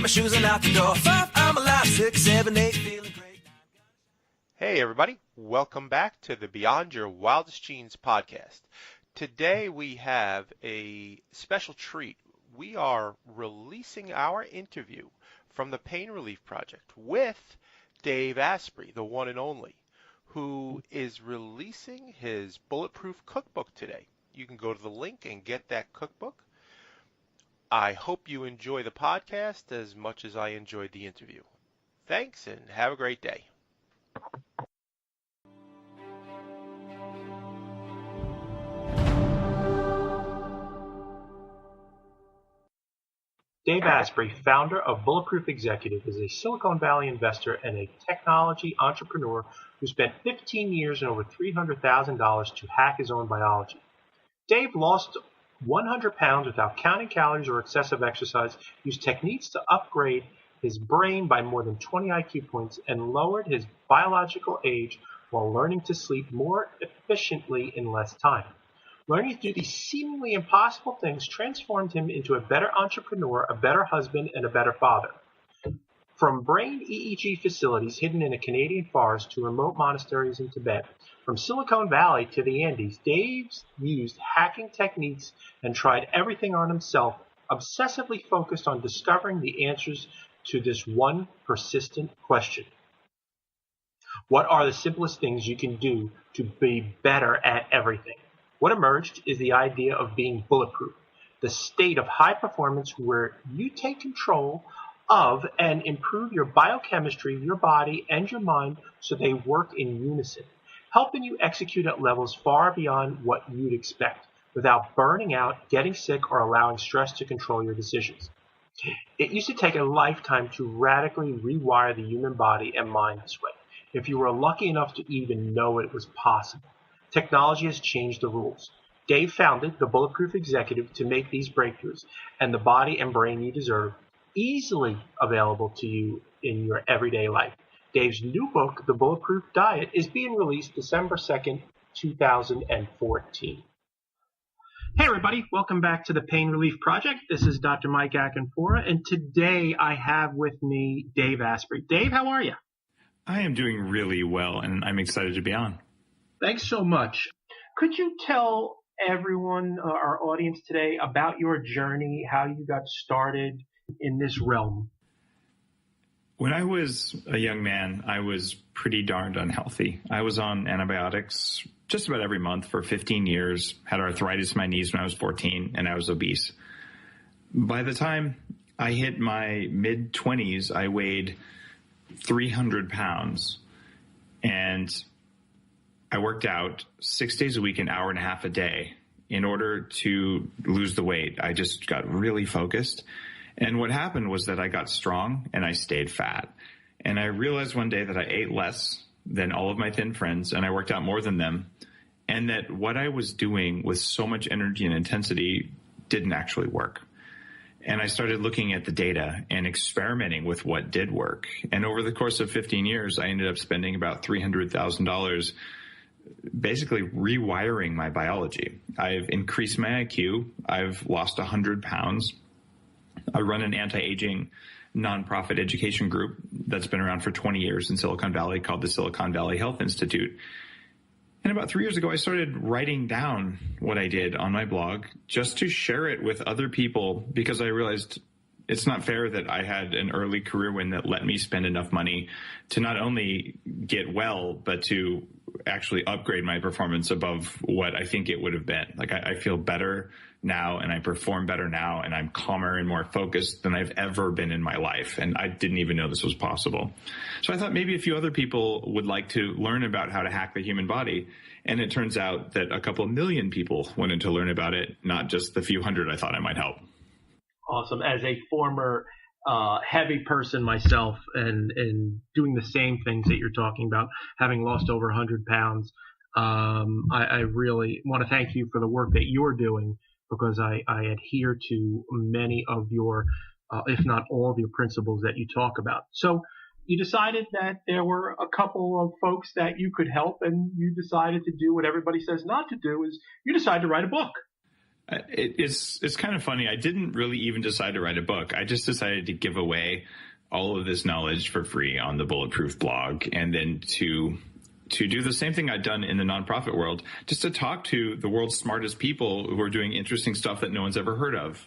my shoes and out the door. 5, I'm alive. 6, 7, 8, feeling great. Hey everybody, welcome back to the Beyond Your Wildest Genes podcast. Today we have a special treat. We are releasing our interview from the Pain Relief Project with Dave Asprey, the one and only, who is releasing his Bulletproof Cookbook today. You can go to the link and get that cookbook. I hope you enjoy the podcast as much as I enjoyed the interview. Thanks and have a great day. Dave Asprey, founder of Bulletproof Executive, is a Silicon Valley investor and a technology entrepreneur who spent 15 years and over $300,000 to hack his own biology. Dave lost 100 pounds without counting calories or excessive exercise, used techniques to upgrade his brain by more than 20 IQ points, and lowered his biological age while learning to sleep more efficiently in less time. Learning to do these seemingly impossible things transformed him into a better entrepreneur, a better husband, and a better father. From brain EEG facilities hidden in a Canadian forest to remote monasteries in Tibet, from Silicon Valley to the Andes, Dave's used hacking techniques and tried everything on himself, obsessively focused on discovering the answers to this one persistent question. What are the simplest things you can do to be better at everything? What emerged is the idea of being bulletproof, the state of high performance where you take control of and improve your biochemistry, your body, and your mind so they work in unison, helping you execute at levels far beyond what you'd expect without burning out, getting sick, or allowing stress to control your decisions. It used to take a lifetime to radically rewire the human body and mind this way, if you were lucky enough to even know it was possible. Technology has changed the rules. Dave founded the Bulletproof Executive to make these breakthroughs and the body and brain you deserve easily available to you in your everyday life. Dave's new book, The Bulletproof Diet, is being released December 2nd, 2014. Hey everybody, welcome back to the Pain Relief Project. This is Dr. Mike Akinfora, and today I have with me Dave Asprey. Dave, how are you? I am doing really well, and I'm excited to be on. Thanks so much. Could you tell everyone, our audience today, about your journey, how you got started in this realm? When I was a young man, I was pretty darned unhealthy. I was on antibiotics just about every month for 15 years, had arthritis in my knees when I was 14, and I was obese. By the time I hit my mid-20s, I weighed 300 pounds, and I worked out 6 days a week, an hour and a half a day in order to lose the weight. I just got really focused. And what happened was that I got strong and I stayed fat. And I realized one day that I ate less than all of my thin friends and I worked out more than them. And that what I was doing with so much energy and intensity didn't actually work. And I started looking at the data and experimenting with what did work. And over the course of 15 years, I ended up spending about $300,000 basically rewiring my biology. I've increased my IQ. I've lost 100 pounds. I run an anti-aging nonprofit education group that's been around for 20 years in Silicon Valley called the Silicon Valley Health Institute. And about 3 years ago, I started writing down what I did on my blog just to share it with other people because I realized it's not fair that I had an early career win that let me spend enough money to not only get well, but to actually upgrade my performance above what I think it would have been. Like I feel better now and I perform better now and I'm calmer and more focused than I've ever been in my life. And I didn't even know this was possible. So I thought maybe a few other people would like to learn about how to hack the human body. And it turns out that a couple million people wanted to learn about it, not just the few hundred I thought I might help. Awesome. As a former heavy person myself and doing the same things that you're talking about, having lost over 100 pounds, I really want to thank you for the work that you're doing because I adhere to many of your, if not all of your principles that you talk about. So you decided that there were a couple of folks that you could help and you decided to do what everybody says not to do is you decided to write a book. It's kind of funny. I didn't really even decide to write a book. I just decided to give away all of this knowledge for free on the Bulletproof blog, and then to do the same thing I'd done in the nonprofit world, just to talk to the world's smartest people who are doing interesting stuff that no one's ever heard of,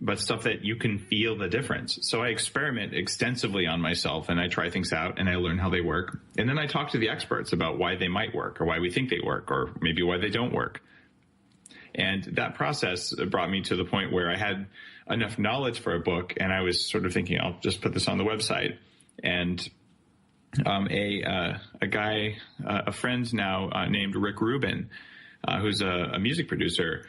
but stuff that you can feel the difference. So I experiment extensively on myself, and I try things out, and I learn how they work. And then I talk to the experts about why they might work, or why we think they work, or maybe why they don't work. And that process brought me to the point where I had enough knowledge for a book, and I was sort of thinking, I'll just put this on the website. And a friend now named Rick Rubin, who's a music producer,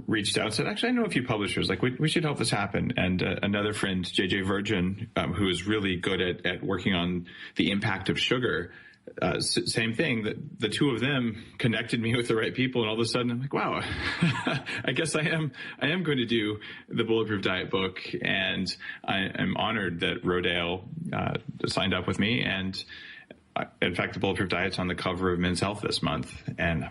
reached out and said, actually, I know a few publishers, like we should help this happen. And another friend, JJ Virgin, who is really good at working on the impact of sugar, same thing, the two of them connected me with the right people. And all of a sudden I'm like, wow, I guess I am going to do the Bulletproof Diet book. And I'm honored that Rodale signed up with me. And in fact, the Bulletproof Diet's on the cover of Men's Health this month. And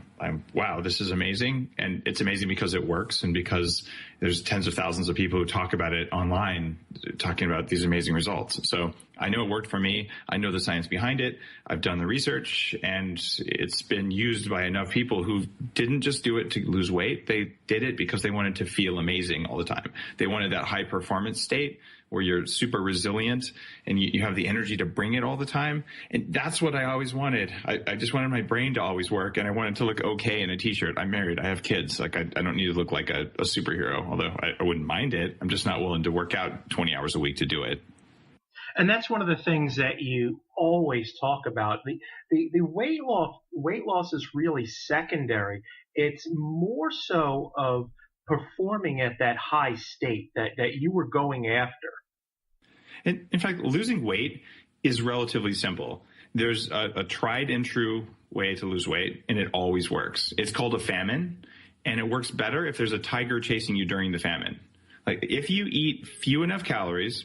wow, this is amazing. And it's amazing because it works, and because there's tens of thousands of people who talk about it online, talking about these amazing results. So I know it worked for me. I know the science behind it. I've done the research, and it's been used by enough people who didn't just do it to lose weight. They did it because they wanted to feel amazing all the time. They wanted that high performance state where you're super resilient and you have the energy to bring it all the time. And that's what I always wanted. I just wanted my brain to always work, and I wanted to look okay in a t-shirt. I'm married. I have kids. Like I don't need to look like a superhero, although I wouldn't mind it. I'm just not willing to work out 20 hours a week to do it. And that's one of the things that you always talk about. The weight loss is really secondary. It's more so of performing at that high state that you were going after. And in fact, losing weight is relatively simple. There's a tried and true way to lose weight, and it always works. It's called a famine, and it works better if there's a tiger chasing you during the famine. Like if you eat few enough calories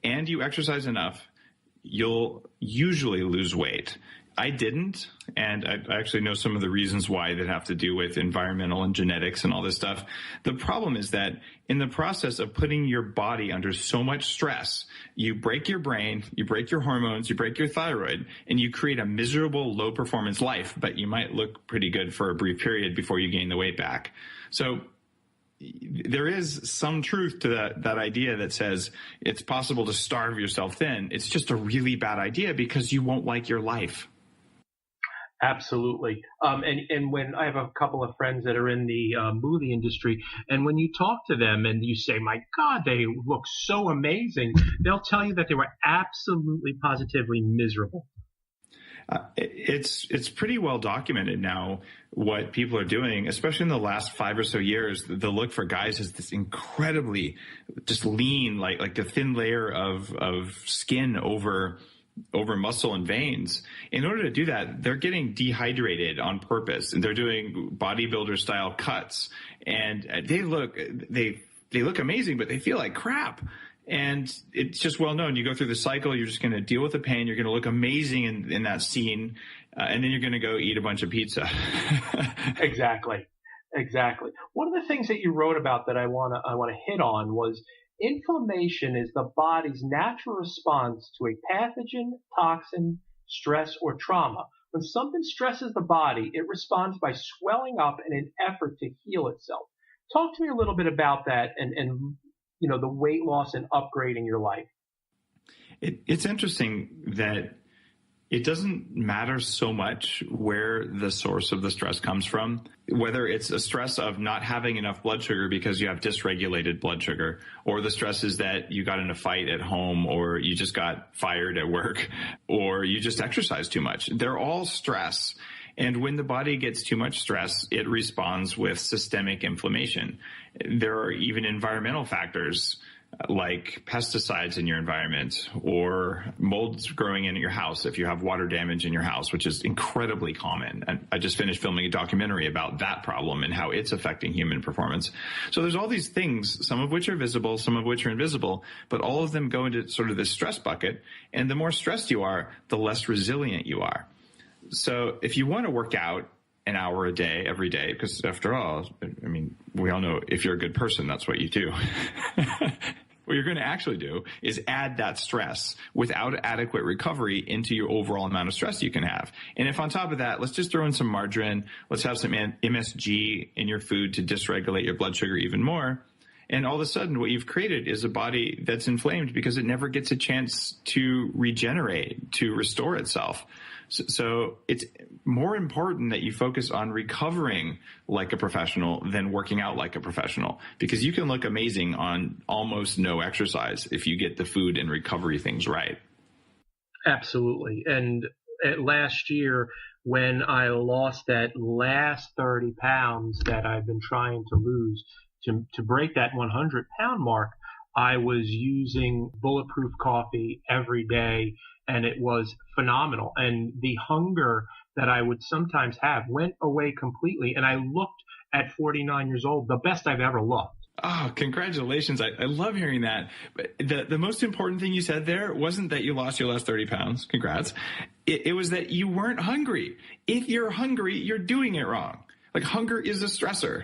and you exercise enough, you'll usually lose weight. I didn't, and I actually know some of the reasons why that have to do with environmental and genetics and all this stuff. The problem is that in the process of putting your body under so much stress, you break your brain, you break your hormones, you break your thyroid, and you create a miserable, low-performance life, but you might look pretty good for a brief period before you gain the weight back. So there is some truth to that idea that says it's possible to starve yourself thin. It's just a really bad idea because you won't like your life. Absolutely. And when I have a couple of friends that are in the movie industry, and when you talk to them and you say, my God, they look so amazing, they'll tell you that they were absolutely, positively miserable. It's pretty well documented now what people are doing, especially in the last 5 or so years. The look for guys is this incredibly just lean, like a thin layer of skin over muscle and veins. In order to do that, they're getting dehydrated on purpose, and they're doing bodybuilder style cuts, and they look amazing, but they feel like crap. And it's just well known. You go through the cycle, you're just going to deal with the pain, you're going to look amazing in that scene, and then you're going to go eat a bunch of pizza. Exactly. One of the things that you wrote about that I want to hit on was inflammation is the body's natural response to a pathogen, toxin, stress, or trauma. When something stresses the body, it responds by swelling up in an effort to heal itself. Talk to me a little bit about that and you know, the weight loss and upgrading your life. It's interesting that it doesn't matter so much where the source of the stress comes from, whether it's a stress of not having enough blood sugar because you have dysregulated blood sugar, or the stress is that you got in a fight at home, or you just got fired at work, or you just exercised too much. They're all stress. And when the body gets too much stress, it responds with systemic inflammation. There are even environmental factors like pesticides in your environment, or molds growing in your house if you have water damage in your house, which is incredibly common. And I just finished filming a documentary about that problem and how it's affecting human performance. So there's all these things, some of which are visible, some of which are invisible, but all of them go into sort of this stress bucket. And the more stressed you are, the less resilient you are. So if you want to work out, an hour a day, every day, because after all, I mean, we all know if you're a good person, that's what you do. What you're going to actually do is add that stress without adequate recovery into your overall amount of stress you can have. And if on top of that, let's just throw in some margarine, let's have some MSG in your food to dysregulate your blood sugar even more. And all of a sudden, what you've created is a body that's inflamed because it never gets a chance to regenerate, to restore itself. So it's more important that you focus on recovering like a professional than working out like a professional, because you can look amazing on almost no exercise if you get the food and recovery things right. Absolutely. And last year, when I lost that last 30 pounds that I've been trying to lose to break that 100-pound mark, I was using Bulletproof Coffee every day, and it was phenomenal. And the hunger that I would sometimes have went away completely, and I looked at 49 years old the best I've ever looked. Oh, congratulations. I love hearing that. But the most important thing you said there wasn't that you lost your last 30 pounds. Congrats. It was that you weren't hungry. If you're hungry, you're doing it wrong. Like, hunger is a stressor.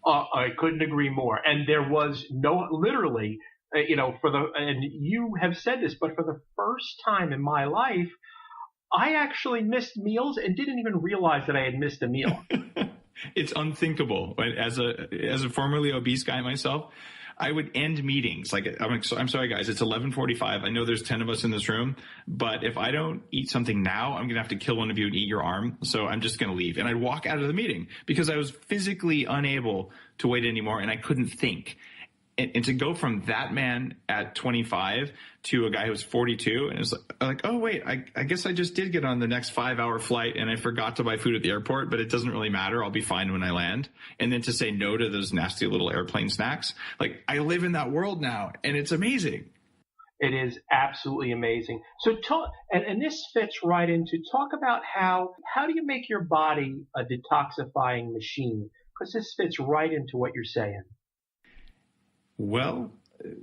I couldn't agree more. And there was literally, and you have said this, but for the first time in my life, I actually missed meals and didn't even realize that I had missed a meal. It's unthinkable. As a formerly obese guy myself, I would end meetings. Like, I'm sorry, guys, it's 11:45. I know there's 10 of us in this room, but if I don't eat something now, I'm going to have to kill one of you and eat your arm. So I'm just going to leave. And I'd walk out of the meeting because I was physically unable to wait anymore and I couldn't think. And to go from that man at 25 to a guy who was 42, and it's like, oh, wait, I guess I just did get on the next 5-hour flight and I forgot to buy food at the airport, but it doesn't really matter. I'll be fine when I land. And then to say no to those nasty little airplane snacks. Like, I live in that world now, and it's amazing. It is absolutely amazing. So and this fits right into, talk about how do you make your body a detoxifying machine? Because this fits right into what you're saying. Well,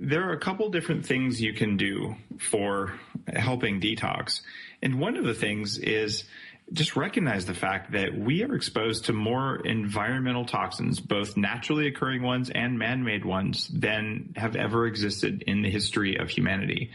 there are a couple different things you can do for helping detox. And one of the things is just recognize the fact that we are exposed to more environmental toxins, both naturally occurring ones and man-made ones, than have ever existed in the history of humanity.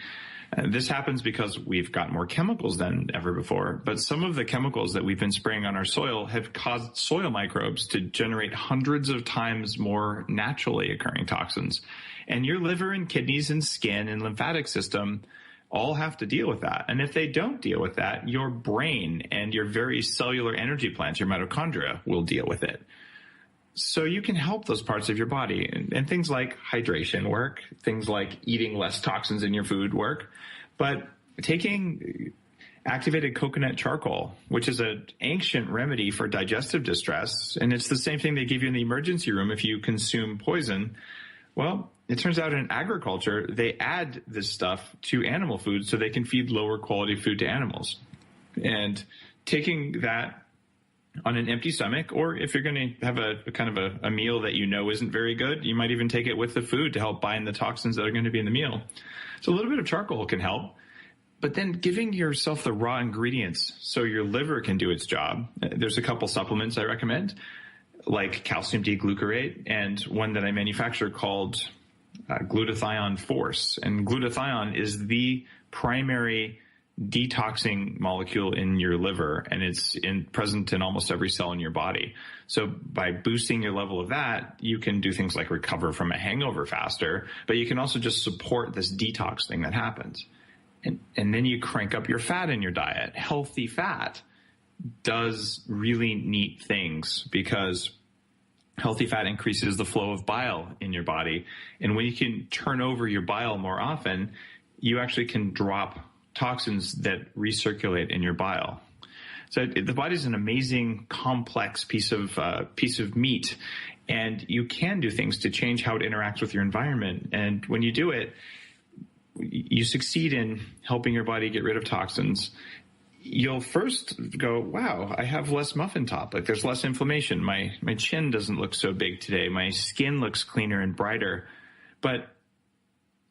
This happens because we've got more chemicals than ever before, but some of the chemicals that we've been spraying on our soil have caused soil microbes to generate hundreds of times more naturally occurring toxins. And your liver and kidneys and skin and lymphatic system all have to deal with that. And if they don't deal with that, your brain and your very cellular energy plants, your mitochondria, will deal with it. So you can help those parts of your body, and things like hydration work, things like eating less toxins in your food work, but taking activated coconut charcoal, which is an ancient remedy for digestive distress, and it's the same thing they give you in the emergency room if you consume poison. Well, it turns out in agriculture, they add this stuff to animal food so they can feed lower quality food to animals. And taking that on an empty stomach, or if you're going to have a kind of a meal that you know isn't very good, you might even take it with the food to help bind the toxins that are going to be in the meal. So a little bit of charcoal can help, but then giving yourself the raw ingredients so your liver can do its job. There's a couple supplements I recommend, like calcium D-glucarate, and one that I manufacture called glutathione Force. And glutathione is the primary detoxing molecule in your liver, and it's present in almost every cell in your body. So by boosting your level of that, you can do things like recover from a hangover faster, but you can also just support this detox thing that happens. And then you crank up your fat in your diet. Healthy fat does really neat things because healthy fat increases the flow of bile in your body. And when you can turn over your bile more often, you actually can drop toxins that recirculate in your bile. So the body is an amazing, complex piece of meat, and you can do things to change how it interacts with your environment. And when you do it, you succeed in helping your body get rid of toxins. You'll first go, wow, I have less muffin top. Like, there's less inflammation. My chin doesn't look so big today. My skin looks cleaner and brighter. But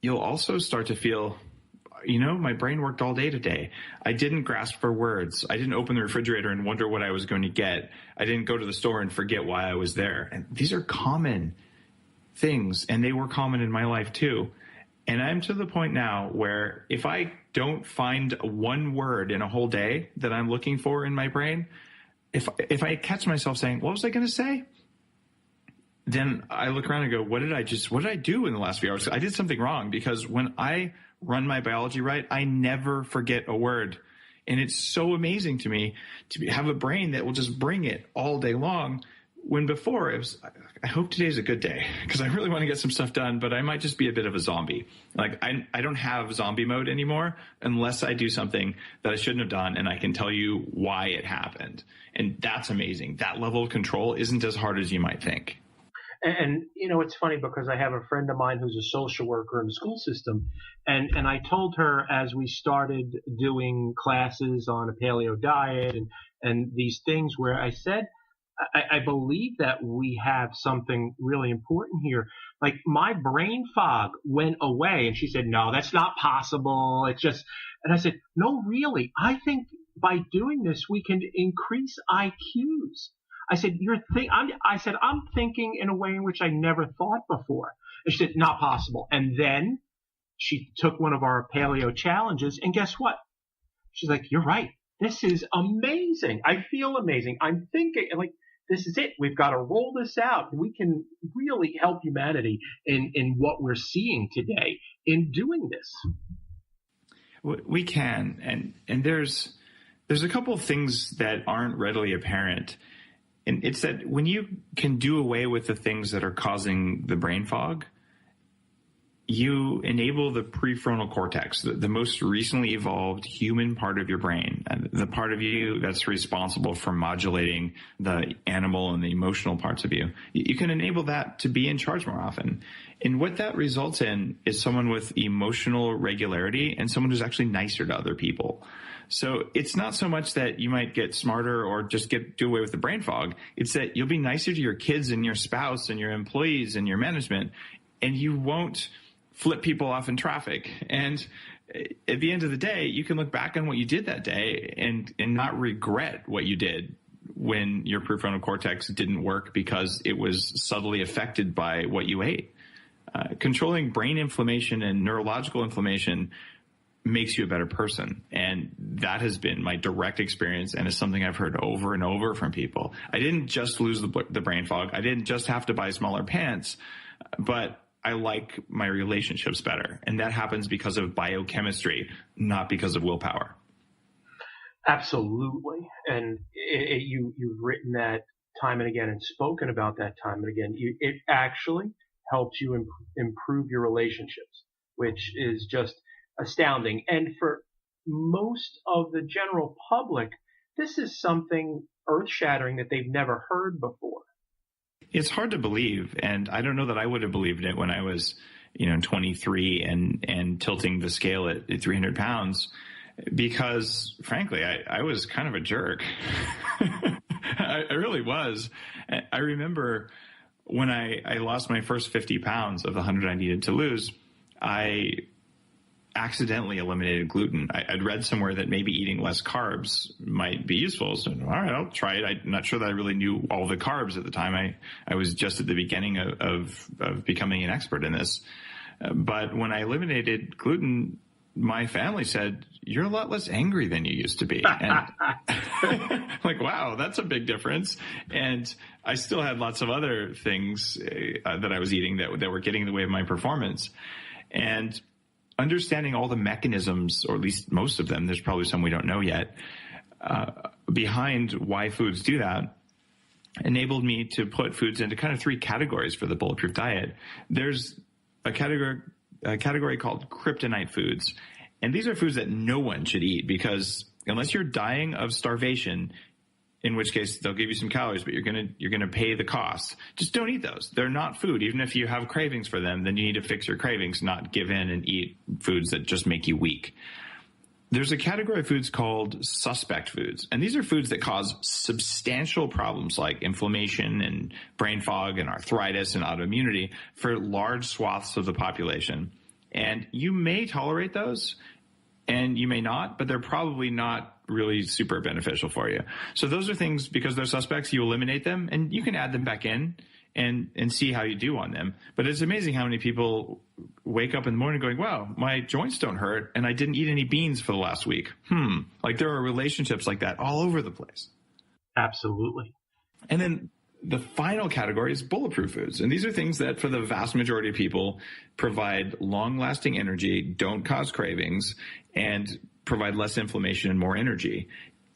you'll also start to feel, my brain worked all day today. I didn't grasp for words. I didn't open the refrigerator and wonder what I was going to get. I didn't go to the store and forget why I was there. And these are common things, and they were common in my life too. And I'm to the point now where if I don't find one word in a whole day that I'm looking for in my brain, if I catch myself saying, what was I going to say? Then I look around and go, what did I do in the last few hours? I did something wrong, because when I run my biology right, I never forget a word. And it's so amazing to me to have a brain that will just bring it all day long. When before it was, I hope today's a good day because I really want to get some stuff done, but I might just be a bit of a zombie. Like I don't have zombie mode anymore unless I do something that I shouldn't have done and I can tell you why it happened. And that's amazing. That level of control isn't as hard as you might think. And it's funny because I have a friend of mine who's a social worker in the school system. And I told her as we started doing classes on a paleo diet and these things where I said, I believe that we have something really important here. Like my brain fog went away and she said, no, that's not possible. It's just, and I said, no, really, I think by doing this, we can increase IQs. I said, I'm thinking in a way in which I never thought before. And she said, not possible. And then she took one of our paleo challenges and guess what? She's like, you're right. This is amazing. I feel amazing. I'm thinking like, this is it. We've got to roll this out. We can really help humanity in what we're seeing today in doing this. We can. And there's a couple of things that aren't readily apparent. And it's that when you can do away with the things that are causing the brain fog, you enable the prefrontal cortex, the most recently evolved human part of your brain, the part of you that's responsible for modulating the animal and the emotional parts of you. You can enable that to be in charge more often. And what that results in is someone with emotional regularity and someone who's actually nicer to other people. So it's not so much that you might get smarter or just do away with the brain fog. It's that you'll be nicer to your kids and your spouse and your employees and your management, and you won't flip people off in traffic. And at the end of the day, you can look back on what you did that day and not regret what you did when your prefrontal cortex didn't work because it was subtly affected by what you ate. Controlling brain inflammation and neurological inflammation makes you a better person. And that has been my direct experience and is something I've heard over and over from people. I didn't just lose the brain fog. I didn't just have to buy smaller pants, but I like my relationships better. And that happens because of biochemistry, not because of willpower. Absolutely. And you've written that time and again and spoken about that time and again. It actually helps you improve your relationships, which is just astounding. And for most of the general public, this is something earth-shattering that they've never heard before. It's hard to believe, and I don't know that I would have believed it when I was, 23 and tilting the scale at 300 pounds, because frankly, I was kind of a jerk. I really was. I remember when I lost my first 50 pounds of the 100 I needed to lose, I accidentally eliminated gluten. I'd read somewhere that maybe eating less carbs might be useful. So, all right, I'll try it. I'm not sure that I really knew all the carbs at the time. I was just at the beginning of becoming an expert in this. But when I eliminated gluten, my family said, you're a lot less angry than you used to be. And like, wow, that's a big difference. And I still had lots of other things that I was eating that were getting in the way of my performance. And understanding all the mechanisms, or at least most of them, there's probably some we don't know yet, behind why foods do that, enabled me to put foods into kind of three categories for the Bulletproof Diet. There's a category called kryptonite foods. And these are foods that no one should eat because unless you're dying of starvation, in which case they'll give you some calories, but you're going to pay the cost. Just don't eat those. They're not food. Even if you have cravings for them, then you need to fix your cravings, not give in and eat foods that just make you weak. There's a category of foods called suspect foods. And these are foods that cause substantial problems like inflammation and brain fog and arthritis and autoimmunity for large swaths of the population. And you may tolerate those, and you may not, but they're probably not really super beneficial for you. So those are things, because they're suspects, you eliminate them, and you can add them back in and see how you do on them. But it's amazing how many people wake up in the morning going, wow, my joints don't hurt, and I didn't eat any beans for the last week. Like, there are relationships like that all over the place. Absolutely. And then the final category is bulletproof foods. And these are things that, for the vast majority of people, provide long-lasting energy, don't cause cravings, and provide less inflammation and more energy.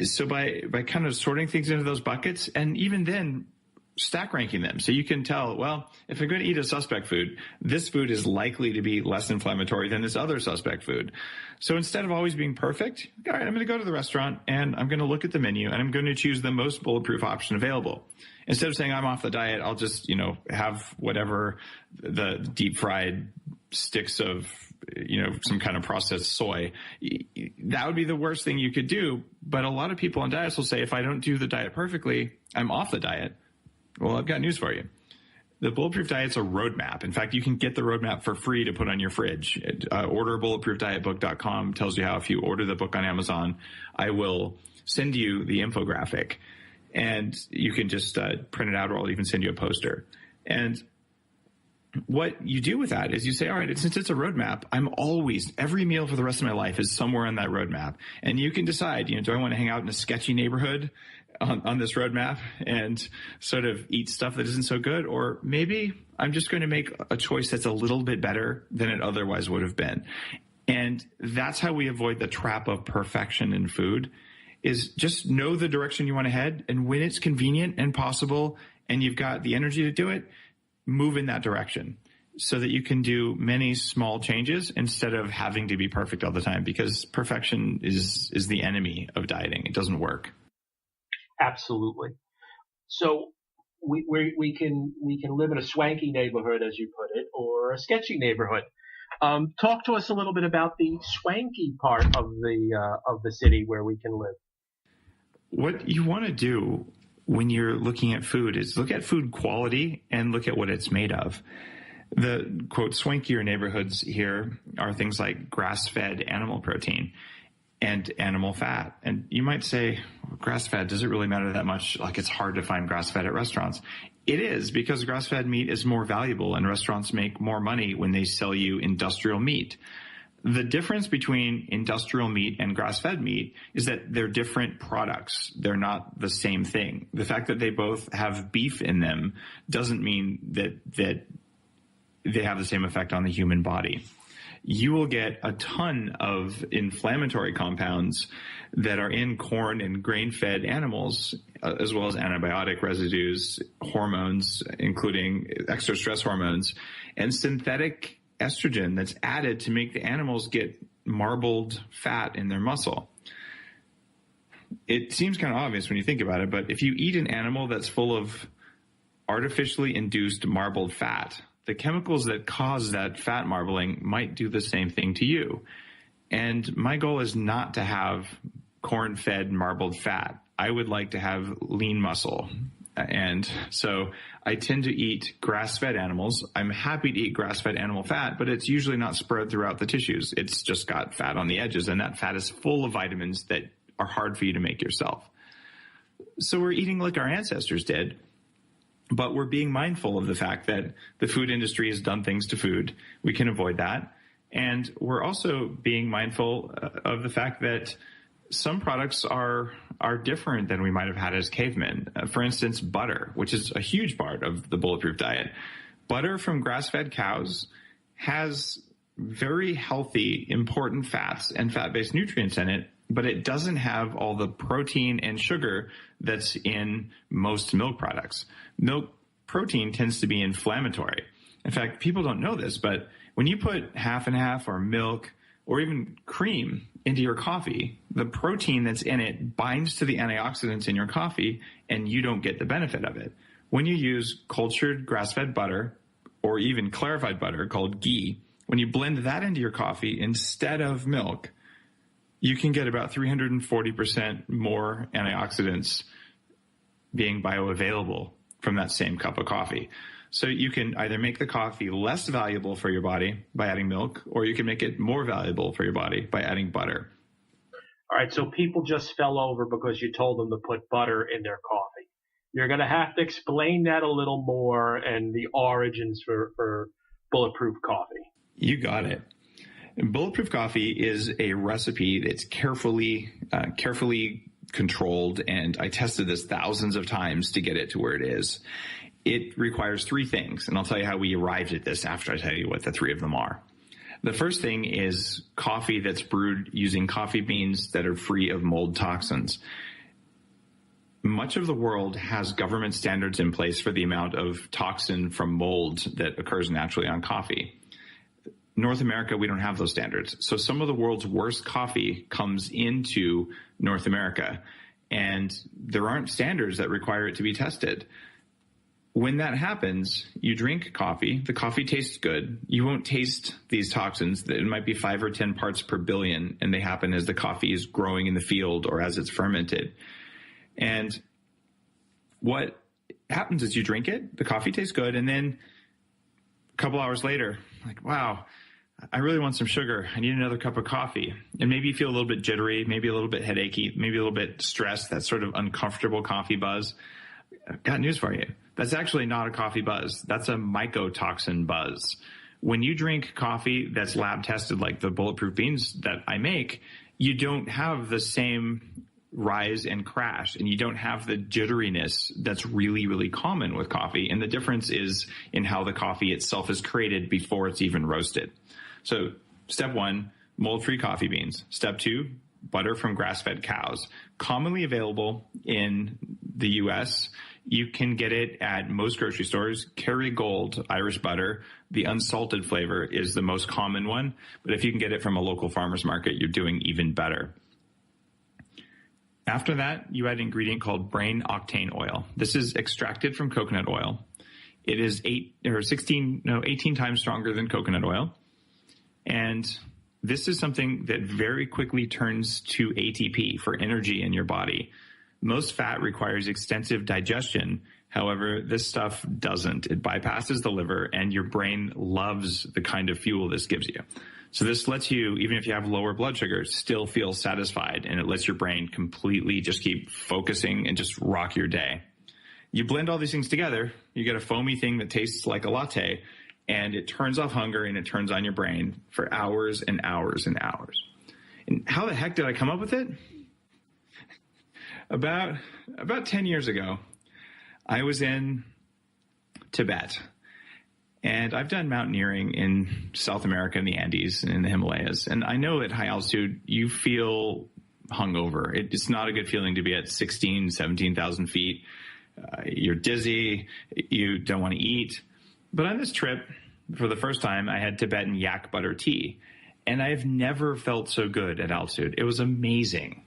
So by kind of sorting things into those buckets, and even then stack ranking them, so you can tell, well, if I'm going to eat a suspect food, this food is likely to be less inflammatory than this other suspect food. So instead of always being perfect, all right, I'm going to go to the restaurant and I'm going to look at the menu and I'm going to choose the most bulletproof option available. Instead of saying I'm off the diet, I'll just, have whatever the deep fried sticks of, some kind of processed soy. That would be the worst thing you could do. But a lot of people on diets will say, if I don't do the diet perfectly, I'm off the diet. Well, I've got news for you. The Bulletproof Diet's a roadmap. In fact, you can get the roadmap for free to put on your fridge. Order bulletproofdietbook.com tells you how, if you order the book on Amazon, I will send you the infographic. And you can just print it out, or I'll even send you a poster. And what you do with that is you say, all right, since it's a roadmap, every meal for the rest of my life is somewhere on that roadmap. And you can decide, do I want to hang out in a sketchy neighborhood on this roadmap and sort of eat stuff that isn't so good? Or maybe I'm just going to make a choice that's a little bit better than it otherwise would have been. And that's how we avoid the trap of perfection in food, is just know the direction you want to head. And when it's convenient and possible and you've got the energy to do it, move in that direction so that you can do many small changes instead of having to be perfect all the time, because perfection is the enemy of dieting. It doesn't work. Absolutely. So we can live in a swanky neighborhood, as you put it, or a sketchy neighborhood. Talk to us a little bit about the swanky part of the city where we can live. What you want to do when you're looking at food is look at food quality and look at what it's made of. The, quote, swankier neighborhoods here are things like grass-fed animal protein and animal fat. And you might say, grass-fed, does it really matter that much? Like, it's hard to find grass-fed at restaurants. It is, because grass-fed meat is more valuable and restaurants make more money when they sell you industrial meat. The difference between industrial meat and grass-fed meat is that they're different products. They're not the same thing. The fact that they both have beef in them doesn't mean that they have the same effect on the human body. You will get a ton of inflammatory compounds that are in corn and grain-fed animals, as well as antibiotic residues, hormones, including extra stress hormones, and synthetic estrogen that's added to make the animals get marbled fat in their muscle. It seems kind of obvious when you think about it, but if you eat an animal that's full of artificially induced marbled fat, the chemicals that cause that fat marbling might do the same thing to you. And my goal is not to have corn-fed marbled fat. I would like to have lean muscle. And so I tend to eat grass-fed animals. I'm happy to eat grass-fed animal fat, but it's usually not spread throughout the tissues. It's just got fat on the edges, and that fat is full of vitamins that are hard for you to make yourself. So we're eating like our ancestors did, but we're being mindful of the fact that the food industry has done things to food. We can avoid that. And we're also being mindful of the fact that some products are different than we might have had as cavemen. For instance, butter, which is a huge part of the Bulletproof Diet. Butter from grass-fed cows has very healthy, important fats and fat-based nutrients in it, but it doesn't have all the protein and sugar that's in most milk products. Milk protein tends to be inflammatory. In fact, people don't know this, but when you put half and half or milk or even cream into your coffee, the protein that's in it binds to the antioxidants in your coffee, and you don't get the benefit of it. When you use cultured grass-fed butter or even clarified butter called ghee, when you blend that into your coffee instead of milk, you can get about 340% more antioxidants being bioavailable from that same cup of coffee. So you can either make the coffee less valuable for your body by adding milk, or you can make it more valuable for your body by adding butter. All right, so people just fell over because you told them to put butter in their coffee. You're going to have to explain that a little more and the origins for Bulletproof Coffee. You got it. Bulletproof Coffee is a recipe that's carefully controlled, and I tested this thousands of times to get it to where it is. It requires three things, and I'll tell you how we arrived at this after I tell you what the three of them are. The first thing is coffee that's brewed using coffee beans that are free of mold toxins. Much of the world has government standards in place for the amount of toxin from mold that occurs naturally on coffee. North America, we don't have those standards. So some of the world's worst coffee comes into North America, and there aren't standards that require it to be tested. When that happens, you drink coffee, the coffee tastes good. You won't taste these toxins. It might be 5 or 10 parts per billion, and they happen as the coffee is growing in the field or as it's fermented. And what happens is you drink it, the coffee tastes good, and then a couple hours later, like, wow, I really want some sugar. I need another cup of coffee. And maybe you feel a little bit jittery, maybe a little bit headachy, maybe a little bit stressed, that sort of uncomfortable coffee buzz. I've got news for you. That's actually not a coffee buzz. That's a mycotoxin buzz. When you drink coffee that's lab tested, like the Bulletproof beans that I make, you don't have the same rise and crash, and you don't have the jitteriness that's really, really common with coffee. And the difference is in how the coffee itself is created before it's even roasted. So step one, mold-free coffee beans. Step two, butter from grass-fed cows. Commonly available in the U.S., you can get it at most grocery stores. Kerrygold Irish butter, the unsalted flavor, is the most common one. But if you can get it from a local farmer's market, you're doing even better. After that, you add an ingredient called brain octane oil. This is extracted from coconut oil. It is 18 times stronger than coconut oil. And this is something that very quickly turns to ATP for energy in your body. Most fat requires extensive digestion. However, this stuff doesn't. It bypasses the liver, and your brain loves the kind of fuel this gives you. So this lets you, even if you have lower blood sugar, still feel satisfied, and it lets your brain completely just keep focusing and just rock your day. You blend all these things together, you get a foamy thing that tastes like a latte, and it turns off hunger and it turns on your brain for hours and hours and hours. And how the heck did I come up with it? About 10 years ago, I was in Tibet, and I've done mountaineering in South America in the Andes and in the Himalayas. And I know at high altitude, you feel hungover. It's not a good feeling to be at 16, 17,000 feet. You're dizzy. You don't want to eat. But on this trip, for the first time, I had Tibetan yak butter tea, and I've never felt so good at altitude. It was amazing.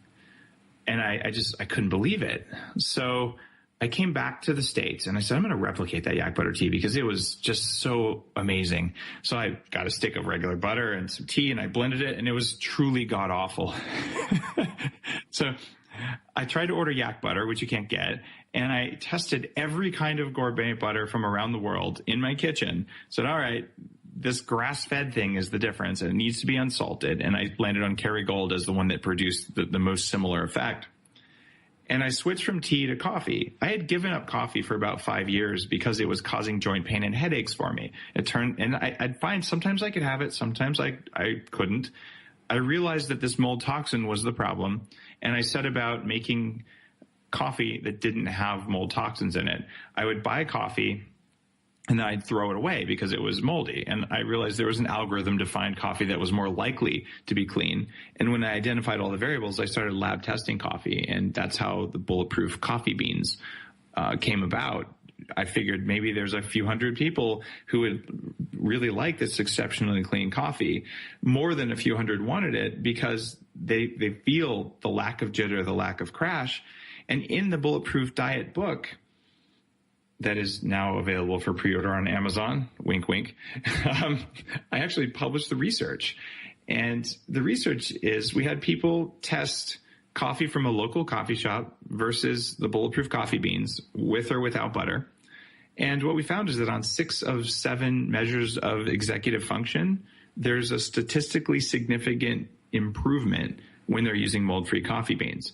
And I couldn't believe it. So I came back to the States and I said, I'm going to replicate that yak butter tea because it was just so amazing. So I got a stick of regular butter and some tea, and I blended it, and it was truly god awful. So I tried to order yak butter, which you can't get. And I tested every kind of gourmet butter from around the world in my kitchen. Said, all right, this grass-fed thing is the difference, and it needs to be unsalted. And I landed on Kerrygold as the one that produced the most similar effect. And I switched from tea to coffee. I had given up coffee for about 5 years because it was causing joint pain and headaches for me. I'd find sometimes I could have it, sometimes I couldn't. I realized that this mold toxin was the problem, and I set about making coffee that didn't have mold toxins in it. I would buy coffee, and then I'd throw it away because it was moldy. And I realized there was an algorithm to find coffee that was more likely to be clean. And when I identified all the variables, I started lab testing coffee. And that's how the Bulletproof coffee beans came about. I figured maybe there's a few hundred people who would really like this exceptionally clean coffee. More than a few hundred wanted it because they feel the lack of jitter, the lack of crash. And in the Bulletproof Diet book, that is now available for pre-order on Amazon, wink, wink, I actually published the research. And the research is we had people test coffee from a local coffee shop versus the Bulletproof coffee beans with or without butter. And what we found is that on 6 of 7 measures of executive function, there's a statistically significant improvement when they're using mold-free coffee beans.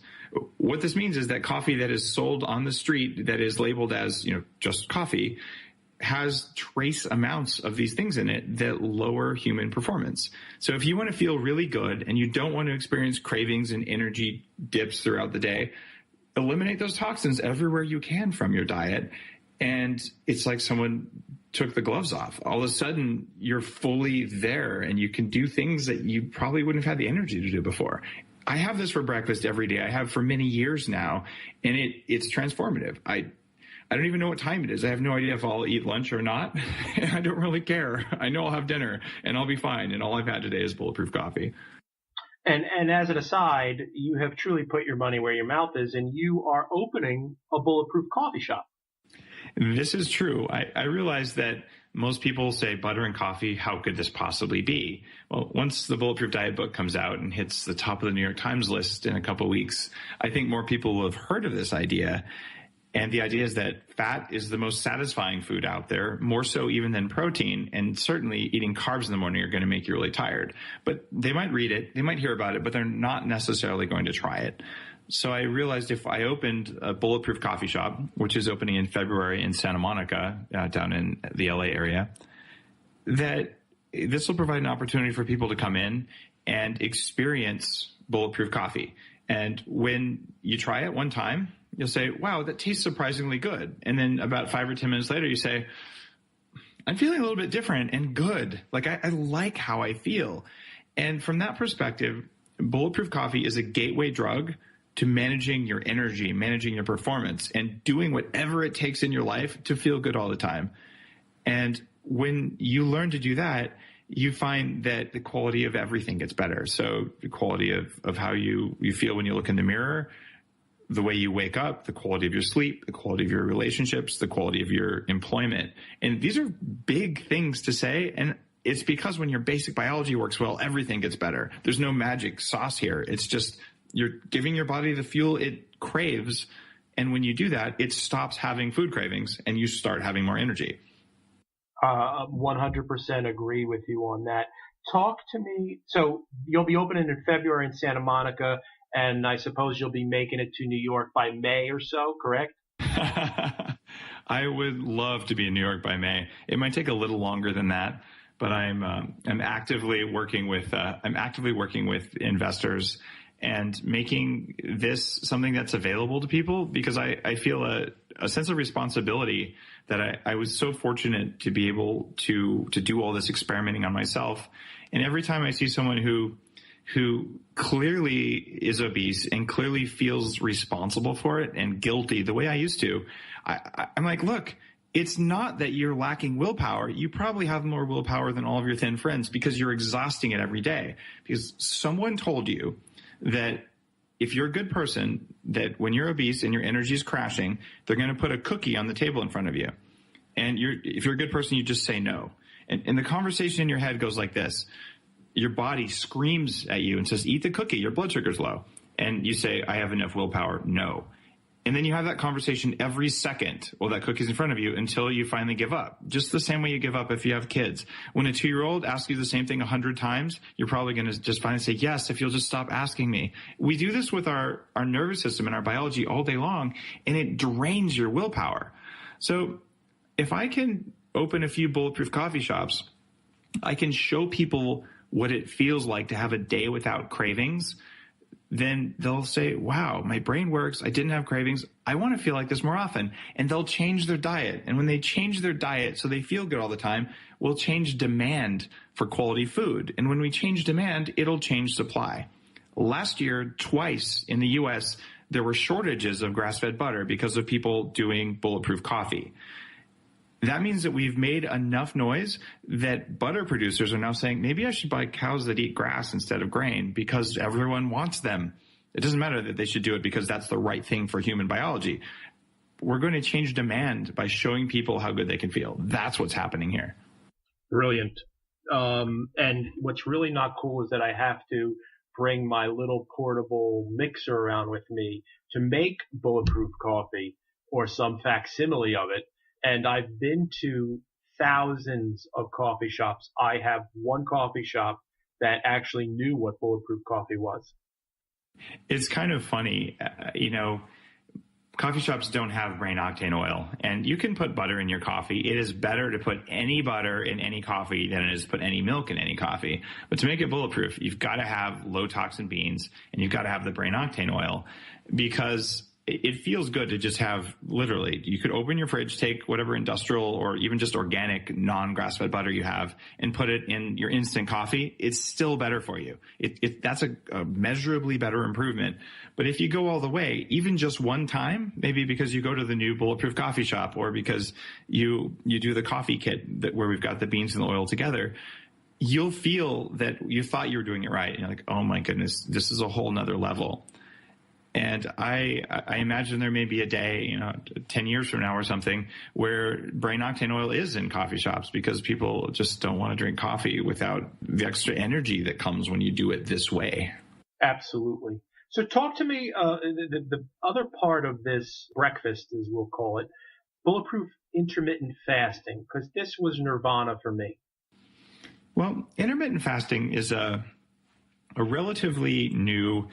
What this means is that coffee that is sold on the street that is labeled as, just coffee has trace amounts of these things in it that lower human performance. So if you want to feel really good and you don't want to experience cravings and energy dips throughout the day, eliminate those toxins everywhere you can from your diet. And it's like someone took the gloves off. All of a sudden, you're fully there and you can do things that you probably wouldn't have had the energy to do before. I have this for breakfast every day. I have for many years now, and it's transformative. I don't even know what time it is. I have no idea if I'll eat lunch or not. I don't really care. I know I'll have dinner and I'll be fine. And all I've had today is Bulletproof Coffee. And as an aside, you have truly put your money where your mouth is, and you are opening a Bulletproof coffee shop. This is true. I realize that most people say butter and coffee, how could this possibly be? Well, once the Bulletproof Diet book comes out and hits the top of the New York Times list in a couple of weeks, I think more people will have heard of this idea. And the idea is that fat is the most satisfying food out there, more so even than protein. And certainly eating carbs in the morning are going to make you really tired. But they might read it, they might hear about it, but they're not necessarily going to try it. So I realized if I opened a Bulletproof coffee shop, which is opening in February in Santa Monica, down in the LA area, that this will provide an opportunity for people to come in and experience Bulletproof coffee. And when you try it one time, you'll say, wow, that tastes surprisingly good. And then about 5 or 10 minutes later, you say, I'm feeling a little bit different and good. Like I like how I feel. And from that perspective, Bulletproof coffee is a gateway drug to managing your energy, managing your performance, and doing whatever it takes in your life to feel good all the time. And when you learn to do that, you find that the quality of everything gets better. So the quality of how you feel when you look in the mirror, the way you wake up, the quality of your sleep, the quality of your relationships, the quality of your employment. And these are big things to say. And it's because when your basic biology works well, everything gets better. There's no magic sauce here. It's just you're giving your body the fuel it craves. And when you do that, it stops having food cravings and you start having more energy. 100% agree with you on that. Talk to me. So you'll be opening in February in Santa Monica, and I suppose you'll be making it to New York by May or so, correct? I would love to be in New York by May. It might take a little longer than that, but I'm actively working with investors and making this something that's available to people, because I feel a sense of responsibility that I was so fortunate to be able to do all this experimenting on myself. And every time I see someone who clearly is obese and clearly feels responsible for it and guilty the way I used to, I'm like, look, it's not that you're lacking willpower. You probably have more willpower than all of your thin friends because you're exhausting it every day. Because someone told you that if you're a good person, that when you're obese and your energy is crashing, they're going to put a cookie on the table in front of you. And if you're a good person, you just say no. And the conversation in your head goes like this. Your body screams at you and says, eat the cookie, your blood sugar's low. And you say, I have enough willpower. No. And then you have that conversation every second while that cookie's in front of you until you finally give up. Just the same way you give up if you have kids. When a 2-year-old asks you the same thing 100 times, you're probably going to just finally say, yes, if you'll just stop asking me. We do this with our nervous system and our biology all day long, and it drains your willpower. So if I can open a few Bulletproof coffee shops, I can show people what it feels like to have a day without cravings, then they'll say, wow, my brain works. I didn't have cravings. I want to feel like this more often. And they'll change their diet. And when they change their diet so they feel good all the time, we'll change demand for quality food. And when we change demand, it'll change supply. Last year, twice in the US, there were shortages of grass-fed butter because of people doing Bulletproof coffee. That means that we've made enough noise that butter producers are now saying, maybe I should buy cows that eat grass instead of grain because everyone wants them. It doesn't matter that they should do it because that's the right thing for human biology. We're going to change demand by showing people how good they can feel. That's what's happening here. Brilliant. And what's really not cool is that I have to bring my little portable mixer around with me to make Bulletproof coffee or some facsimile of it. And I've been to thousands of coffee shops. I have one coffee shop that actually knew what Bulletproof Coffee was. It's kind of funny, coffee shops don't have brain octane oil, and you can put butter in your coffee. It is better to put any butter in any coffee than it is to put any milk in any coffee. But to make it bulletproof, you've got to have low toxin beans, and you've got to have the brain octane oil, because it feels good to just have, literally, you could open your fridge, take whatever industrial or even just organic non-grass-fed butter you have and put it in your instant coffee. It's still better for you. That's a measurably better improvement. But if you go all the way, even just one time, maybe because you go to the new Bulletproof coffee shop, or because you do the coffee kit where we've got the beans and the oil together, you'll feel that you thought you were doing it right. And you're like, oh my goodness, this is a whole nother level. And I imagine there may be a day, 10 years from now or something, where brain octane oil is in coffee shops because people just don't want to drink coffee without the extra energy that comes when you do it this way. Absolutely. So talk to me, the other part of this breakfast, as we'll call it, bulletproof intermittent fasting, because this was nirvana for me. Well, intermittent fasting is a relatively new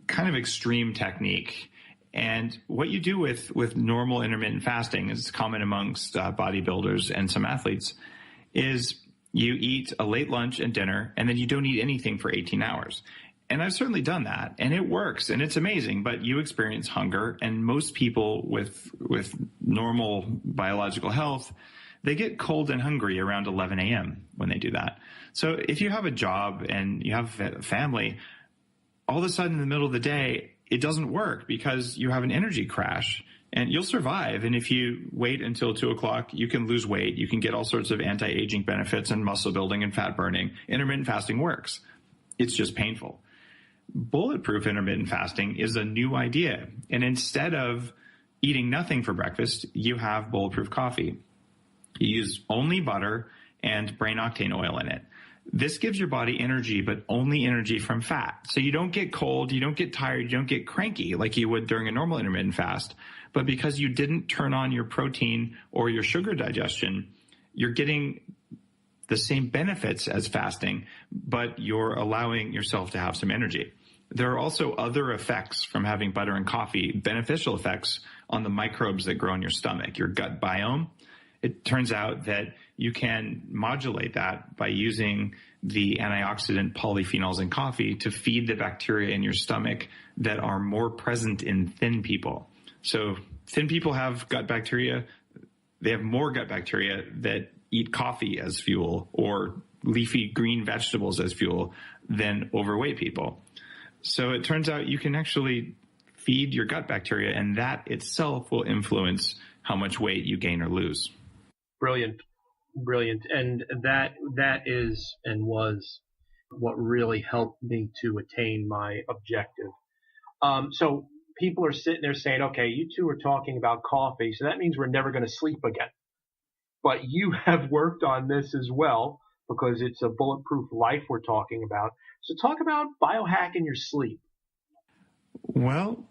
kind of extreme technique. And what you do with normal intermittent fasting, is common amongst bodybuilders and some athletes, is you eat a late lunch and dinner, and then you don't eat anything for 18 hours. And I've certainly done that, and it works, and it's amazing, but you experience hunger, and most people with normal biological health, they get cold and hungry around 11 a.m. when they do that. So if you have a job and you have a family, all of a sudden in the middle of the day, it doesn't work because you have an energy crash, and you'll survive. And if you wait until 2 o'clock, you can lose weight. You can get all sorts of anti-aging benefits and muscle building and fat burning. Intermittent fasting works. It's just painful. Bulletproof intermittent fasting is a new idea. And instead of eating nothing for breakfast, you have bulletproof coffee. You use only butter and brain octane oil in it. This gives your body energy, but only energy from fat. So you don't get cold, you don't get tired, you don't get cranky like you would during a normal intermittent fast. But because you didn't turn on your protein or your sugar digestion, you're getting the same benefits as fasting, but you're allowing yourself to have some energy. There are also other effects from having butter and coffee, beneficial effects on the microbes that grow in your stomach, your gut biome. It turns out that you can modulate that by using the antioxidant polyphenols in coffee to feed the bacteria in your stomach that are more present in thin people. So thin people have gut bacteria. They have more gut bacteria that eat coffee as fuel or leafy green vegetables as fuel than overweight people. So it turns out you can actually feed your gut bacteria, and that itself will influence how much weight you gain or lose. Brilliant. And that is and was what really helped me to attain my objective. So people are sitting there saying, okay, you two are talking about coffee, so that means we're never going to sleep again. But you have worked on this as well, because it's a bulletproof life we're talking about. So talk about biohacking your sleep. Well,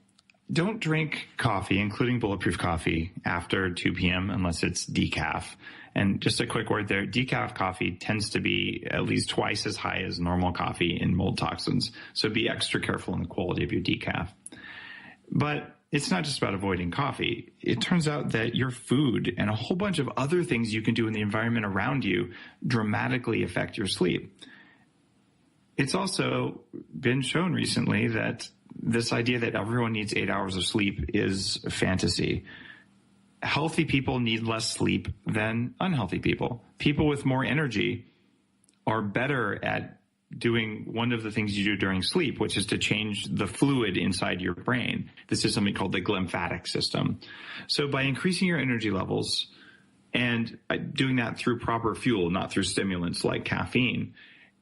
don't drink coffee, including bulletproof coffee, after 2 p.m. unless it's decaf. And just a quick word there, decaf coffee tends to be at least twice as high as normal coffee in mold toxins. So be extra careful in the quality of your decaf. But it's not just about avoiding coffee. It turns out that your food and a whole bunch of other things you can do in the environment around you dramatically affect your sleep. It's also been shown recently that this idea that everyone needs 8 hours of sleep is a fantasy. Healthy people need less sleep than unhealthy people. People with more energy are better at doing one of the things you do during sleep, which is to change the fluid inside your brain. This is something called the glymphatic system. So by increasing your energy levels and doing that through proper fuel, not through stimulants like caffeine,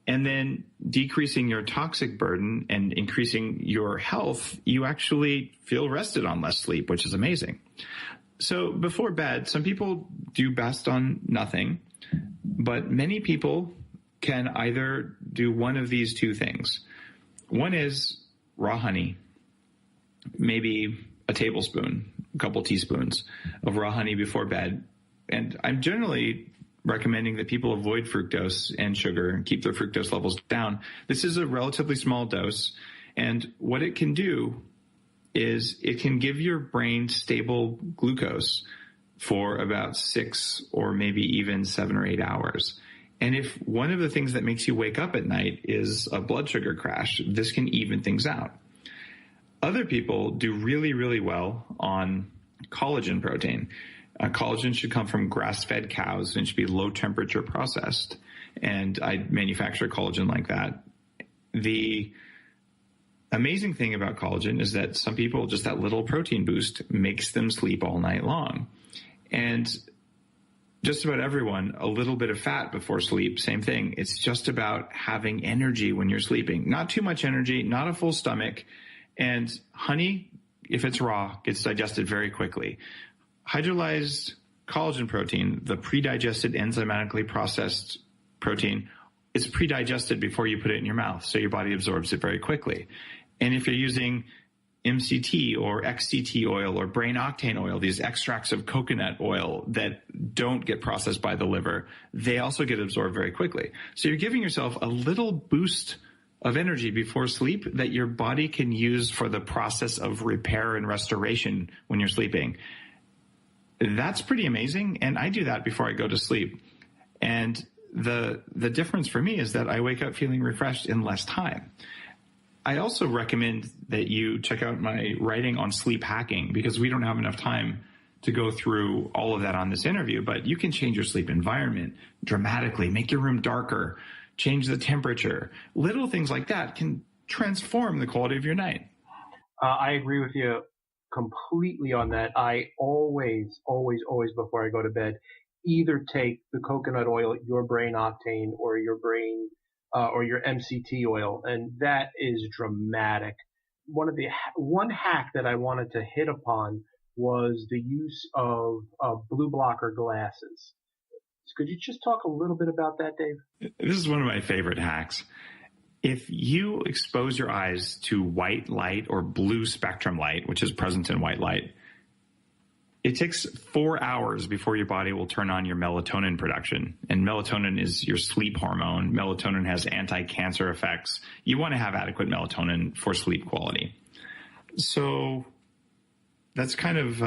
and then decreasing your toxic burden and increasing your health, you actually feel rested on less sleep, which is amazing. So before bed, some people do best on nothing, but many people can either do one of these two things. One is raw honey, maybe a tablespoon, a couple teaspoons of raw honey before bed. And I'm generally recommending that people avoid fructose and sugar and keep their fructose levels down. This is a relatively small dose. And what it can do is it can give your brain stable glucose for about 6 or maybe even 7 or 8 hours. And if one of the things that makes you wake up at night is a blood sugar crash, this can even things out. Other people do really, really well on collagen protein. Collagen should come from grass-fed cows and should be low-temperature processed. And I manufacture collagen like that. The amazing thing about collagen is that some people, just that little protein boost makes them sleep all night long. And just about everyone, a little bit of fat before sleep, same thing. It's just about having energy when you're sleeping. Not too much energy, not a full stomach. And honey, if it's raw, gets digested very quickly. Hydrolyzed collagen protein, the pre-digested enzymatically processed protein, is pre-digested before you put it in your mouth, so your body absorbs it very quickly. And if you're using MCT or XCT oil or brain octane oil, these extracts of coconut oil that don't get processed by the liver, they also get absorbed very quickly. So you're giving yourself a little boost of energy before sleep that your body can use for the process of repair and restoration when you're sleeping. That's pretty amazing. And I do that before I go to sleep. And the difference for me is that I wake up feeling refreshed in less time. I also recommend that you check out my writing on sleep hacking, because we don't have enough time to go through all of that on this interview, but you can change your sleep environment dramatically, make your room darker, change the temperature. Little things like that can transform the quality of your night. I agree with you completely on that. I always before I go to bed, either take the coconut oil, your brain octane, or your MCT oil, and that is dramatic. One hack that I wanted to hit upon was the use of blue blocker glasses. Could you just talk a little bit about that, Dave? This is one of my favorite hacks. If you expose your eyes to white light or blue spectrum light, which is present in white light, it takes 4 hours before your body will turn on your melatonin production. And melatonin is your sleep hormone. Melatonin has anti-cancer effects. You want to have adequate melatonin for sleep quality. So that's kind of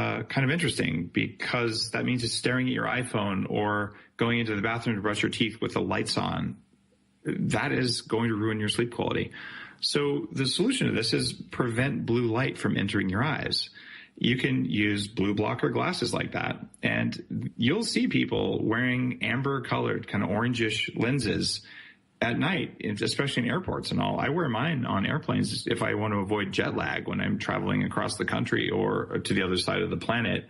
interesting, because that means it's staring at your iPhone or going into the bathroom to brush your teeth with the lights on. That is going to ruin your sleep quality. So the solution to this is prevent blue light from entering your eyes. You can use blue blocker glasses like that, and you'll see people wearing amber colored, kind of orangish lenses at night, especially in airports and all. I wear mine on airplanes if I want to avoid jet lag when I'm traveling across the country or to the other side of the planet.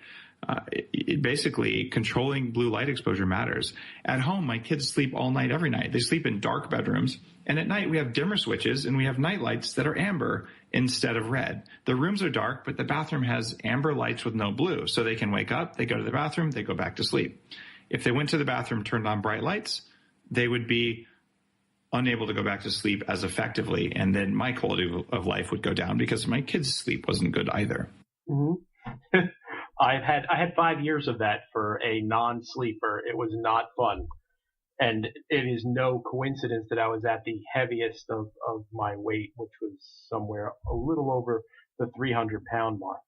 Basically, controlling blue light exposure matters. At home, my kids sleep all night, every night. They sleep in dark bedrooms. And at night, we have dimmer switches and we have night lights that are amber instead of red. The rooms are dark, but the bathroom has amber lights with no blue. So they can wake up, they go to the bathroom, they go back to sleep. If they went to the bathroom, turned on bright lights, they would be unable to go back to sleep as effectively. And then my quality of life would go down because my kids' sleep wasn't good either. Mm-hmm. I had 5 years of that for a non-sleeper. It was not fun. And it is no coincidence that I was at the heaviest of my weight, which was somewhere a little over the 300-pound mark.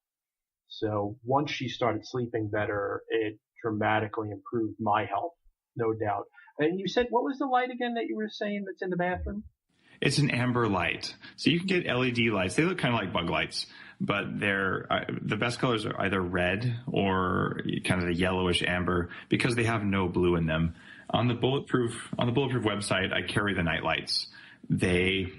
So once she started sleeping better, it dramatically improved my health, no doubt. And you said, what was the light again that you were saying that's in the bathroom? It's an amber light. So you can get LED lights. They look kind of like bug lights, but they're the best colors are either red or kind of the yellowish amber because they have no blue in them. On the Bulletproof website, I carry the night lights. They're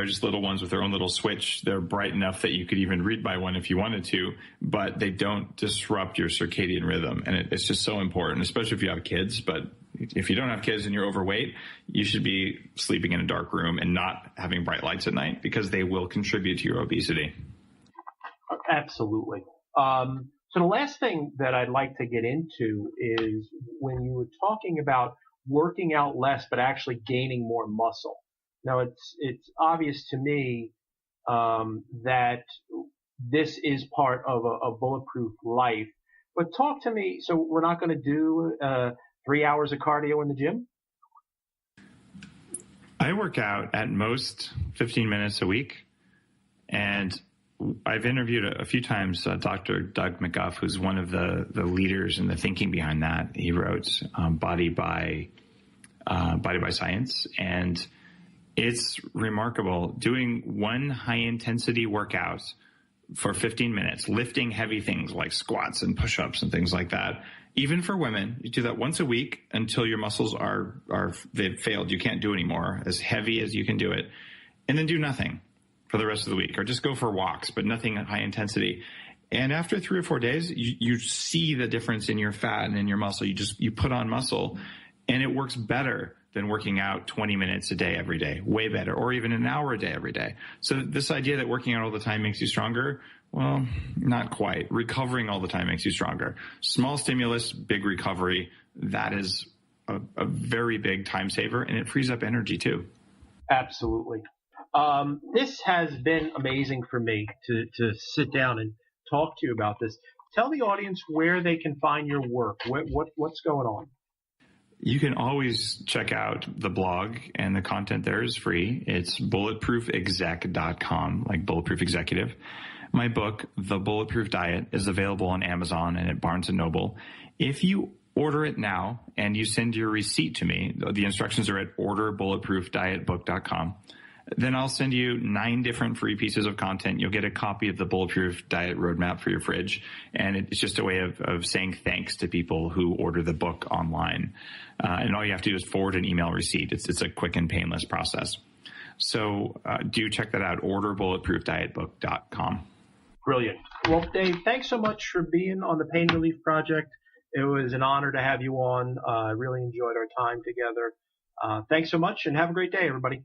just little ones with their own little switch. They're bright enough that you could even read by one if you wanted to, but they don't disrupt your circadian rhythm. And it's just so important, especially if you have kids. But if you don't have kids and you're overweight, you should be sleeping in a dark room and not having bright lights at night because they will contribute to your obesity. Absolutely. So the last thing that I'd like to get into is when you were talking about working out less but actually gaining more muscle. Now, it's obvious to me that this is part of a bulletproof life, But talk to me. So we're not going to do 3 hours of cardio in the gym? I work out at most 15 minutes a week. And I've interviewed a few times Dr. Doug McGuff, who's one of the leaders in the thinking behind that. He wrote Body by Science. And it's remarkable. Doing one high-intensity workout for 15 minutes, lifting heavy things like squats and push-ups and things like that. Even for women, you do that once a week until your muscles they've failed. You can't do anymore, as heavy as you can do it. And then do nothing for the rest of the week, or just go for walks, but nothing at high intensity. And after 3 or 4 days, you see the difference in your fat and in your muscle. You put on muscle, and it works better than working out 20 minutes a day every day, way better, or even an hour a day every day. So this idea that working out all the time makes you stronger, well, not quite. Recovering all the time makes you stronger. Small stimulus, big recovery, that is a very big time saver, and it frees up energy too. Absolutely. This has been amazing for me to sit down and talk to you about this. Tell the audience where they can find your work. What's going on? You can always check out the blog, and the content there is free. It's bulletproofexec.com, like Bulletproof Executive. My book, The Bulletproof Diet, is available on Amazon and at Barnes & Noble. If you order it now and you send your receipt to me, the instructions are at orderbulletproofdietbook.com. Then I'll send you 9 different free pieces of content. You'll get a copy of the Bulletproof Diet Roadmap for your fridge. And it's just a way of saying thanks to people who order the book online. And all you have to do is forward an email receipt. It's a quick and painless process. So do check that out, orderbulletproofdietbook.com. Brilliant. Well, Dave, thanks so much for being on the Pain Relief Project. It was an honor to have you on. I really enjoyed our time together. Thanks so much, and have a great day, everybody.